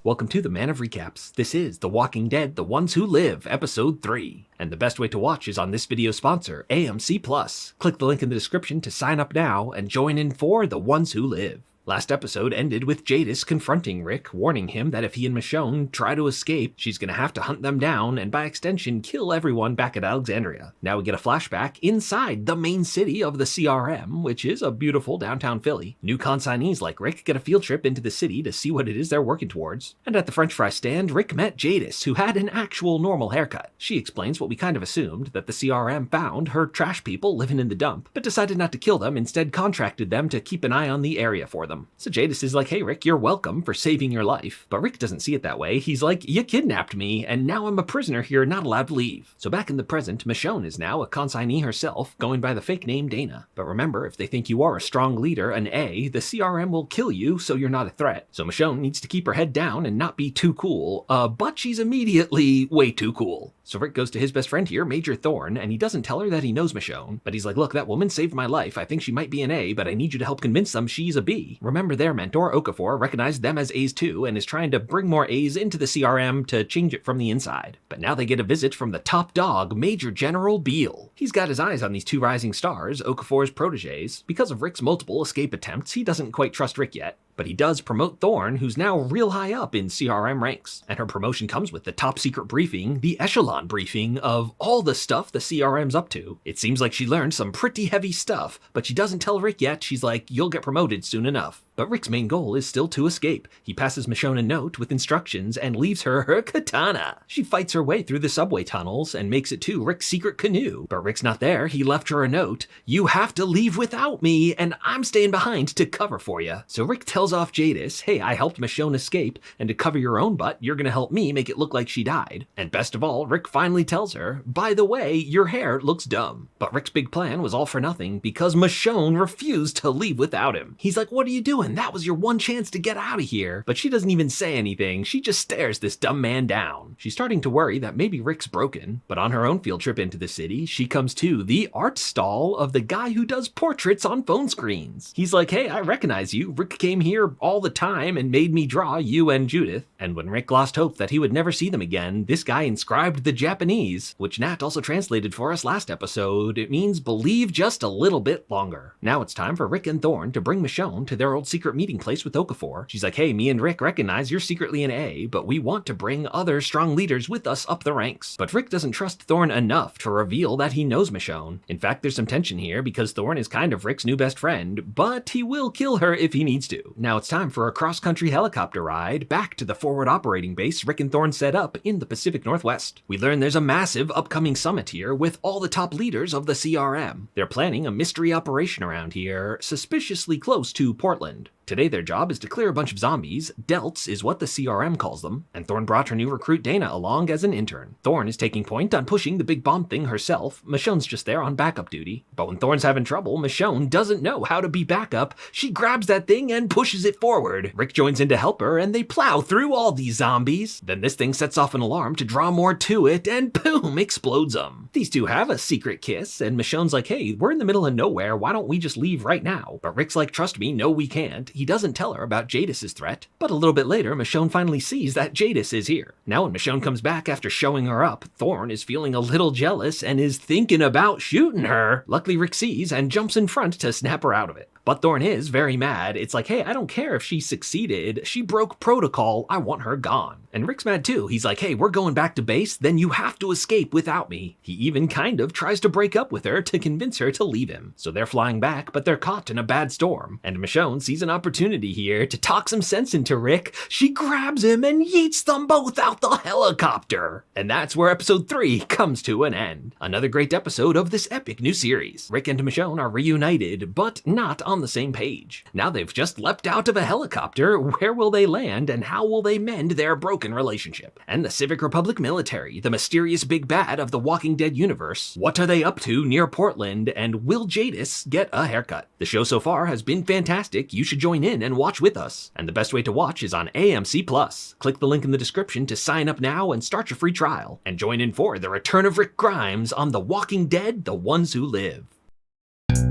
Welcome to the Man of Recaps. This is The Walking Dead, The Ones Who Live, Episode 3. And the best way to watch is on this video's sponsor, AMC+. Click the link in the description to sign up now and join in for The Ones Who Live. Last episode ended with Jadis confronting Rick, warning him that if he and Michonne try to escape, she's gonna have to hunt them down and by extension kill everyone back at Alexandria. Now we get a flashback inside the main city of the CRM, which is a beautiful downtown Philly. New consignees like Rick get a field trip into the city to see what it is they're working towards. And at the French fry stand, Rick met Jadis, who had an actual normal haircut. She explains what we kind of assumed, that the CRM found her trash people living in the dump, but decided not to kill them, instead contracted them to keep an eye on the area for them. So Jadis is like, hey Rick, you're welcome for saving your life. But Rick doesn't see it that way. He's like, you kidnapped me, and now I'm a prisoner here, not allowed to leave. So back in the present, Michonne is now a consignee herself, going by the fake name Dana. But remember, if they think you are a strong leader, an A, the CRM will kill you, so you're not a threat. So Michonne needs to keep her head down and not be too cool, but she's immediately way too cool. So Rick goes to his best friend here, Major Thorne, and he doesn't tell her that he knows Michonne, but he's like, look, that woman saved my life. I think she might be an A, but I need you to help convince them she's a B. Remember their mentor, Okafor, recognized them as A's too, and is trying to bring more A's into the CRM to change it from the inside. But now they get a visit from the top dog, Major General Beale. He's got his eyes on these two rising stars, Okafor's proteges. Because of Rick's multiple escape attempts, he doesn't quite trust Rick yet. But he does promote Thorne, who's now real high up in CRM ranks. And her promotion comes with the top secret briefing, the echelon briefing of all the stuff the CRM's up to. It seems like she learned some pretty heavy stuff, but she doesn't tell Rick yet. She's like, you'll get promoted soon enough. But Rick's main goal is still to escape. He passes Michonne a note with instructions and leaves her her katana. She fights her way through the subway tunnels and makes it to Rick's secret canoe. But Rick's not there. He left her a note. You have to leave without me, and I'm staying behind to cover for you. So Rick tells off Jadis, hey, I helped Michonne escape, and to cover your own butt, you're gonna help me make it look like she died. And best of all, Rick finally tells her, by the way, your hair looks dumb. But Rick's big plan was all for nothing because Michonne refused to leave without him. He's like, what are you doing? That was your one chance to get out of here. But she doesn't even say anything. She just stares this dumb man down. She's starting to worry that maybe Rick's broken. But on her own field trip into the city, she comes to the art stall of the guy who does portraits on phone screens. He's like, hey, I recognize you. Rick came here all the time and made me draw you and Judith. And when Rick lost hope that he would never see them again, this guy inscribed the Japanese, which Nat also translated for us last episode. It means believe just a little bit longer. Now it's time for Rick and Thorne to bring Michonne to their old secret meeting place with Okafor. She's like, hey, me and Rick recognize you're secretly an A, but we want to bring other strong leaders with us up the ranks. But Rick doesn't trust Thorne enough to reveal that he knows Michonne. In fact, there's some tension here because Thorne is kind of Rick's new best friend, but he will kill her if he needs to. Now it's time for a cross-country helicopter ride back to the forward operating base Rick and Thorne set up in the Pacific Northwest. We learn there's a massive upcoming summit here with all the top leaders of the CRM. They're planning a mystery operation around here, suspiciously close to Portland. Today their job is to clear a bunch of zombies. Delts is what the CRM calls them, and Thorne brought her new recruit Dana along as an intern. Thorne is taking point on pushing the big bomb thing herself. Michonne's just there on backup duty. But when Thorne's having trouble, Michonne doesn't know how to be backup. She grabs that thing and pushes it forward. Rick joins in to help her, and they plow through all these zombies. Then this thing sets off an alarm to draw more to it, and boom, explodes them. These two have a secret kiss, and Michonne's like, hey, we're in the middle of nowhere. Why don't we just leave right now? But Rick's like, trust me, no, we can't. He doesn't tell her about Jadis's threat, but a little bit later, Michonne finally sees that Jadis is here. Now when Michonne comes back after showing her up, Thorne is feeling a little jealous and is thinking about shooting her. Luckily, Rick sees and jumps in front to snap her out of it. But Thorne is very mad. It's like, hey, I don't care if she succeeded. She broke protocol. I want her gone. And Rick's mad too. He's like, hey, we're going back to base. Then you have to escape without me. He even kind of tries to break up with her to convince her to leave him. So they're flying back, but they're caught in a bad storm. And Michonne sees an opportunity here to talk some sense into Rick. She grabs him and yeets them both out the helicopter. And that's where episode 3 comes to an end. Another great episode of this epic new series. Rick and Michonne are reunited, but not on the same page. Now they've just leapt out of a helicopter. Where will they land and how will they mend their broken relationship? And the Civic Republic Military, the mysterious big bad of the Walking Dead universe. What are they up to near Portland, and will Jadis get a haircut? The show so far has been fantastic. You should join in and watch with us. And the best way to watch is on AMC+. Click the link in the description to sign up now and start your free trial. And join in for the return of Rick Grimes on The Walking Dead, The Ones Who Live.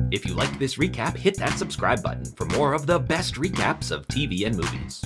If you liked this recap, hit that subscribe button for more of the best recaps of TV and movies.